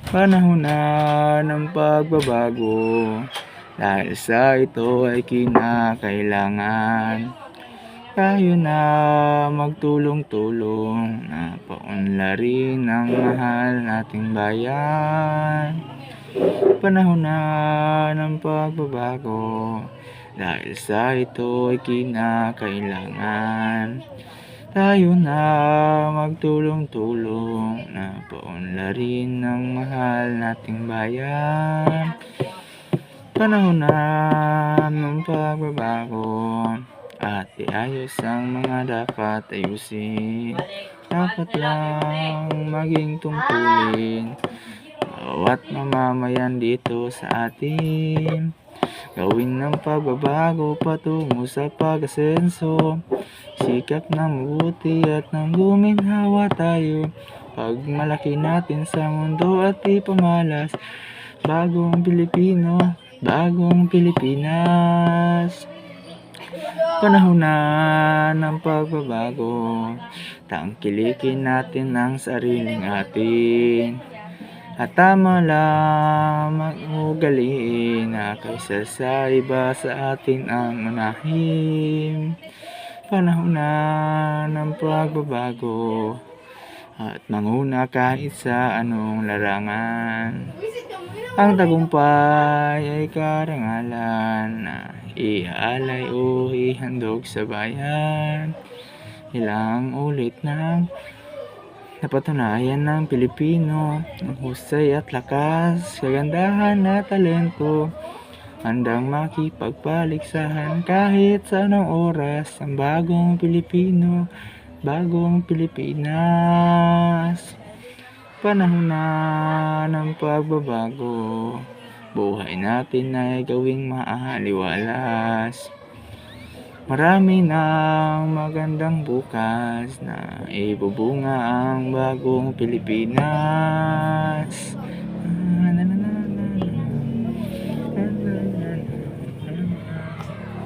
Panahon na ng pagbabago, dahil sa ito ay kinakailangan tayo na magtulong-tulong na paunlarin ang mahal nating bayan. Panahon na ng pagbabago, dahil sa ito ay kinakailangan tayo na magtulong-tulong na paunlarin ang mahal nating bayan. Panahon na ng pagbabago at iayos ang mga dapat ayusin. Dapat lang maging tungkulin bawat mamamayan dito sa atin. Gawin ng pagbabago patungo sa pag-asenso. Sikap na mabuti at nang guminhawa tayo. Pagmalaki natin sa mundo at ipamalas. Bagong Pilipino, bagong Pilipinas. Panahon na ng pagbabago, tangkilikin natin ang sariling atin. At tama lang mag-ugaliin na kaysa sa iba sa atin ang unahin. Panahon na ng pagbabago at manguna kahit sa anong larangan. Ang tagumpay ay karangalan na iaalay o ihandog sa bayan. Ilang ulit nang napatunayan ng Pilipino ang husay at lakas, kagandahan at talento. Handang makipagpaligsahan kahit sa anong oras. Ang bagong Pilipino, bagong Pilipinas. Panahon na ng pagbabago, buhay natin ay gawing maaliwalas. Marami ng magandang bukas na ibubunga ang bagong Pilipinas.